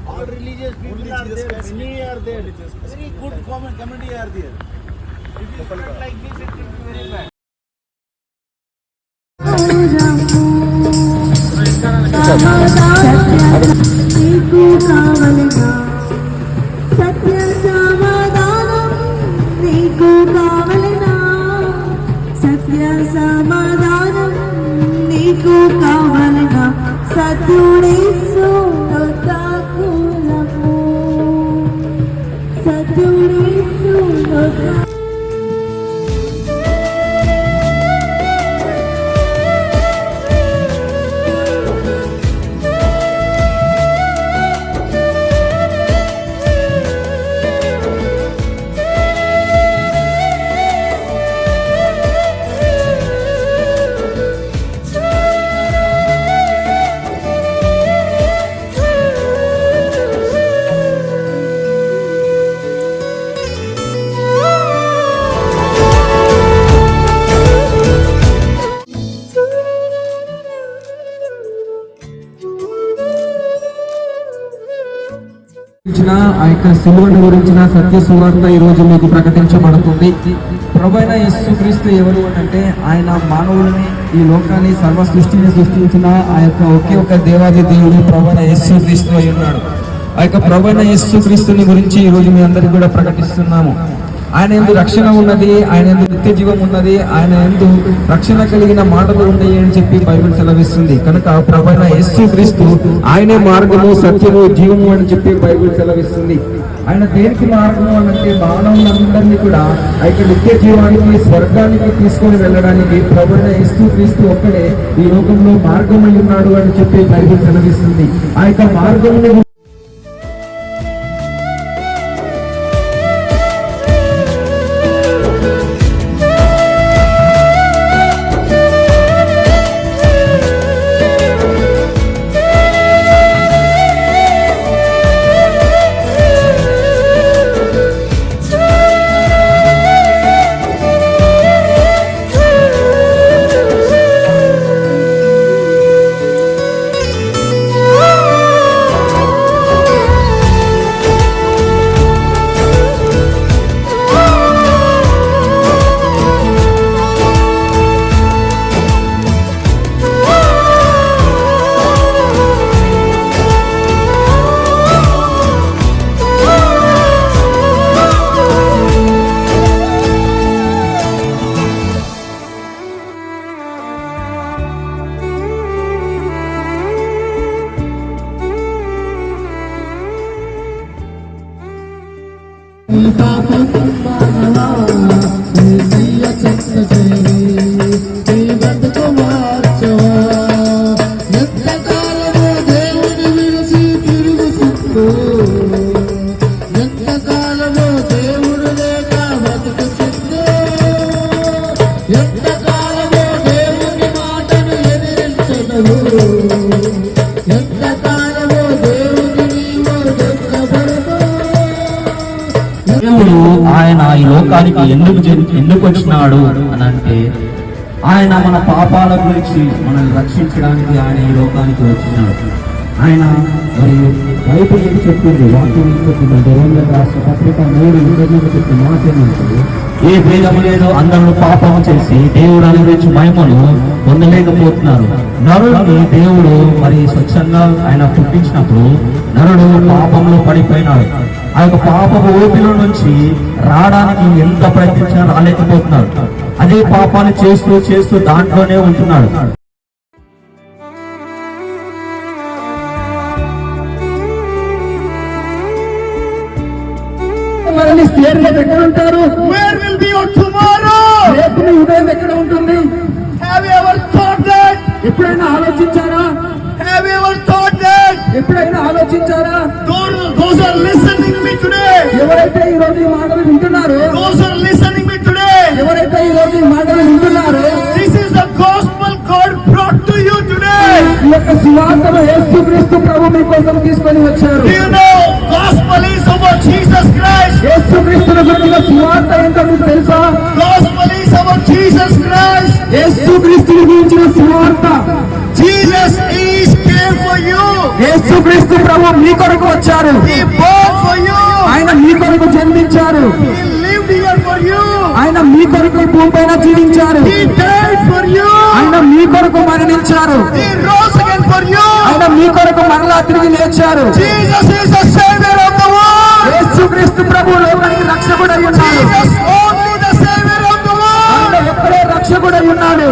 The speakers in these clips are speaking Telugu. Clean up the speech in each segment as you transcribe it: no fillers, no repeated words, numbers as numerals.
All religious people are there, many are there. Very good community are there. If you start like this, it will be very bad. ఆ యొక్క సిలువను గురించిన సత్య సువార్త ఈ రోజు మీకు ప్రకటించబడుతుంది. ప్రభువైన యేసుక్రీస్తు ఎవరు అంటే ఆయన మానవులని ఈ లోకాన్ని సర్వ సృష్టిని సృష్టించిన ఆ యొక్క ఒకే ఒక దేవాది దేవుడు ప్రభువైన యేసుక్రీస్తు అయి ఉన్నాడు. ఆ యొక్క ప్రభువైన యేసుక్రీస్తుని గురించి ఈ రోజు మీ అందరికీ కూడా ప్రకటిస్తున్నాము. ఆయన యందు రక్షణ ఉన్నది, ఆయన యందు నిత్య జీవం ఉన్నది, ఆయన యందు రక్షణ కలిగిన మాటలు ఉన్నాయి అని చెప్పి బైబిల్ సెలవిస్తుంది. కనుక ప్రభువైన యేసుక్రీస్తు ఆయనే మార్గము సత్యము జీవము అని చెప్పి బైబిల్ సెలవిస్తుంది. ఆయన దేనికి మార్గము అంటే మానవులందరినీ కూడా ఆ యొక్క నిత్య జీవానికి స్వర్గానికి తీసుకొని వెళ్ళడానికి ప్రభువైన యేసుక్రీస్తు ఒక్కడే ఈ లోకంలో మార్గమై ఉన్నాడు అని చెప్పి బైబిల్ సెలవిస్తుంది. ఆ యొక్క మార్గమును ఆయన ఈ లోకానికి ఎందుకు వచ్చినాడు అని అంటే ఆయన మన పాపాల గురించి మనల్ని రక్షించడానికి ఆయన ఈ లోకానికి వచ్చినాడు. ఆయన మరి బైబిల్ ఏం చెప్తుంది, వాక్యం ఏం చెప్తుంది, రోమీయులకు రాసిన పత్రిక 3:20 చెప్పిన మాట ఏమంటే ఏ భేదము లేదు, అందరూ పాపం చేసి దేవుడు అనుగ్రహించి మహిమను పొందలేకపోతున్నారు. నరుడిని దేవుడు మరి స్వచ్ఛంగా ఆయన పుట్టించినప్పుడు నరుడు పాపంలో పడిపోయినాడు. ఆ యొక్క పాపపు ఊపిలో నుంచి రావడానికి ఎంత ప్రయత్నించినా రాలేకపోతున్నాడు. అదే పాపాన్ని చేస్తూ చేస్తూ దాంట్లోనే ఉంటున్నాడు. ఎక్కడ ఉంటారు? Where will be your tomorrow? రేపు నీ ఉదయం ఎక్కడ ఉంటుంది? Have you ever thought that? ఎప్పుడైనా ఆలోచించారా? Have you ever thought that? ఎప్పుడైనా ఆలోచించారా? Those are listening me today. ఎవరైతే ఈ రోజు ఈ మాటలు వింటున్నారో, those are listening me today. ఎవరైతే ఈ రోజు ఈ మాటలు వింటున్నారో, this is the gospel God brought to you today. ఈ యొక్క సువార్తను యేసుక్రీస్తు ప్రభు మీ కోసం తీసుకొని వచ్చారు. Do you know gospel is about Jesus Christ? యేసుక్రీస్తును గురించిన సువార్త ఏంటో మీకు తెలుసా? Gospel is about Jesus Christ. యేసుక్రీస్తుని గురించిన సువార్త. Jesus is came for you. యేసుక్రీస్తు ప్రభు మీ కొరకు వచ్చారు. He born for you. ఆయన మీ కొరకు జన్మించారు. He lived here for you. ఆయన మీ కొరకు భూమి పైన జీవించారు. He died for you. ఆయన మీ కొరకు మరణించారు. He rose again for you. ఆయన మీ కొరకు మరలా తిరిగి లేచారు. Jesus is the savior of the world. యేసుక్రీస్తు ప్రభు లోకానికి రక్షకుడై ఉన్నాడు. Jesus only the savior of the ఆయన world. ఒక్కడే రక్షకుడై ఉన్నాడు.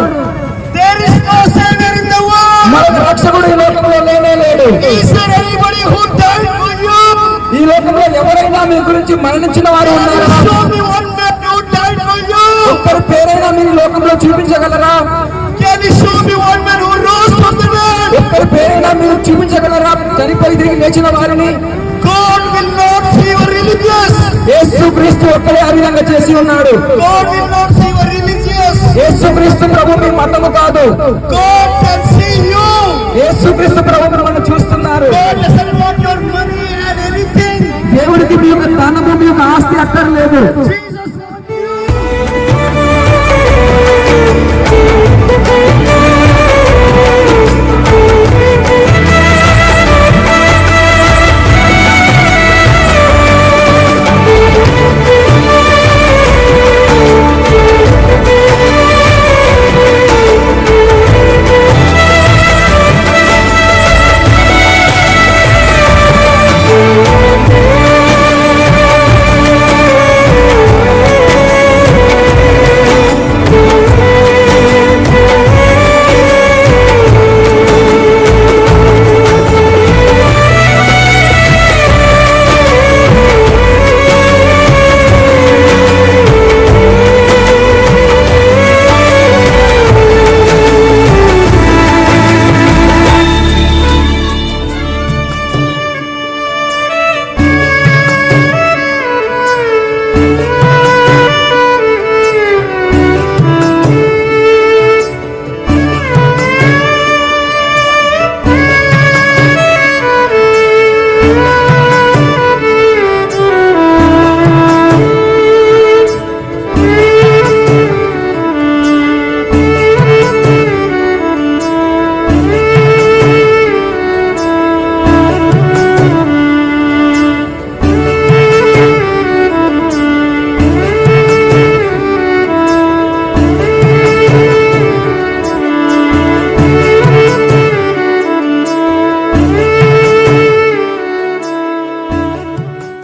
There is no savior in the world. మరొక రక్షకుడు ఈ లోకంలో లేనే లేడు. Is there anybody who died for you? ఈ లోకంలో ఎవరైనా మీ గురించి మరణించిన వారు Can ఉన్నారా? you show me one man who died for you? ఒక్కరి పేరైనా మీరు ఈ లోకంలో చూపించగలరా? Can you show me one man who rose from the dead? ఒక్కరి పేరైనా మీరు చూపించగలరా చనిపోయి తిరిగి లేచిన వారిని? God will not see you religious. యేసుక్రీస్తు ఒక్కడే ఆ విధంగా చేసి ఉన్నాడు. God will not see you religious. యేసుక్రీస్తు ప్రభు మీ మతము కాదు. God can see you. యేసుక్రీస్తు ప్రభు మిమ్మల్ని చూస్తున్నారు. God doesn't want your money and anything. దేవుడికి మీ యొక్క ధనము మీ యొక్క ఆస్తి అక్కర్లేదు. Jesus wants you.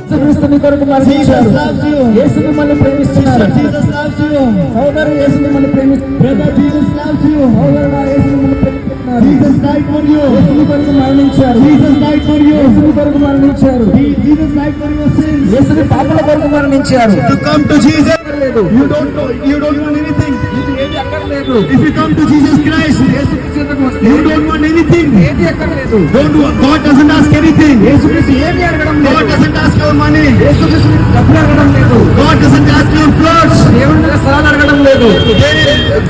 యేసుక్రీస్తు మీ కొరకు మరణించారు. Jesus loves you. యేసు మిమ్మల్ని ప్రేమిస్తున్నారు. Jesus loves you. సోదరు యేసు మిమ్మల్ని ప్రేమిస్తున్నారు. Brother, Jesus loves you. సోదరుడా యేసు మిమ్మల్ని ప్రేమిస్తున్నారు. Jesus died for you. యేసు మీ కొరకు మరణించారు. Jesus died for you. యేసు మీ కొరకు మరణించారు. Jesus died for your sins. యేసు మీ పాపల కొరకు మరణించారు. To come to Jesus, అక్కర్లేదు. you don't want anything. ఇది ఏది అక్కర్లేదు. If you come to Jesus Christ, యేసుక్రీస్తు వద్దకు వస్తే you don't want anything. ఏది అక్కర్లేదు. God doesn't ask anything. యేసుక్రీస్తు ఏమీ అడగడం God లేదు. doesn't ask your money. యేసుక్రీస్తు డబ్బులు అడగడం లేదు. God doesn't ask your clothes. దేవుని దగ్గర స్థలాలు అడగడం లేదు.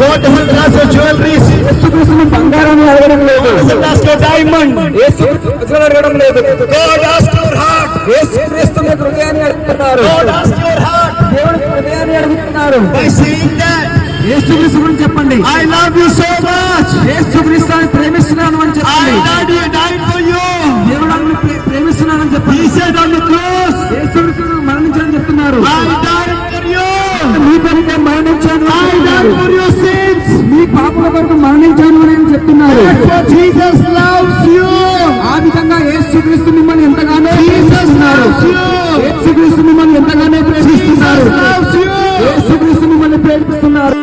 God doesn't ask your jewelries. యేసుక్రీస్తుని బంగారాన్ని అడగడం లేదు. God doesn't ask your diamond. యేసుక్రీస్తు వజ్రాలు అడగడం లేదు. God asks your heart. యేసుక్రీస్తు మీ హృదయాన్ని అడుగుతున్నారు. God asks your heart. దేవుని హృదయాన్ని అడుగుతున్నారు. By saying that, యేసుక్రీస్తు గురించి చెప్పండి. I love you so much. యేసుక్రీస్తుని ప్రేమిస్తున్నాను అని చెప్పండి. I died for you. దేవుడు నన్ను ప్రేమిస్తున్నానని చెప్పండి. He said on the cross, యేసుక్రీస్తును మరణించాలని చెప్తున్నారు. I died for you. మీ కొరకే మరణించాను అని I died చెప్తున్నారు. for your sins. మీ పాపల కొరకు మరణించాను అని చెప్తున్నారు. For Jesus loves you. ఆ విధంగా యేసుక్రీస్తు మిమ్మల్ని ఎంతగానో Jesus ప్రేమిస్తున్నారు. loves you. యేసుక్రీస్తు మిమ్మల్ని ఎంతగానో ప్రేమిస్తున్నారు. Jesus loves you. యేసుక్రీస్తు మిమ్మల్ని ప్రేమిస్తున్నారు.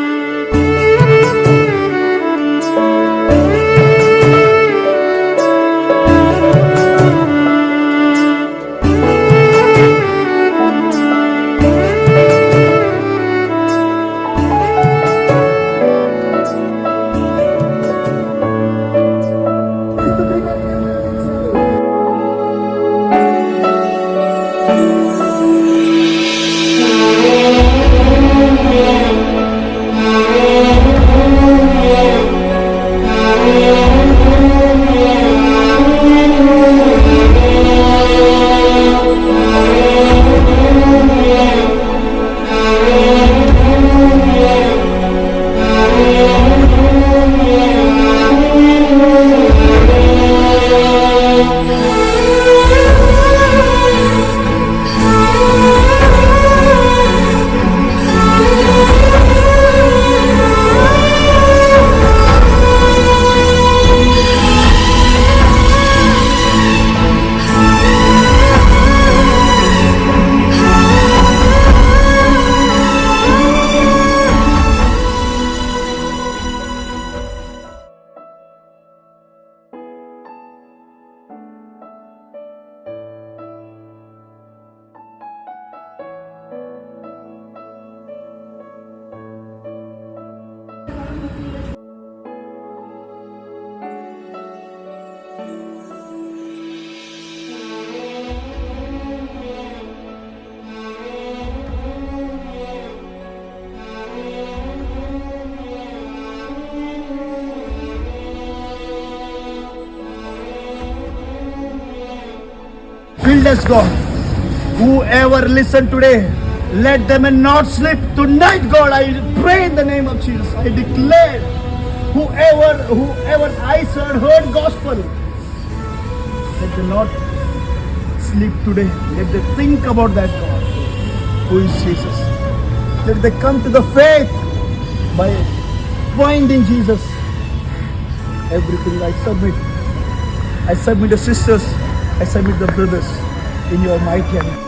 Build us, God. Whoever listen today, let them not sleep tonight, God. I pray in the name of Jesus. I declare, whoever eyes heard gospel, let them not sleep today. Let them think about that God, who is Jesus. Let them come to the faith by finding Jesus. Everything I submit. I submit the sisters. I submit the brothers in your mighty hand.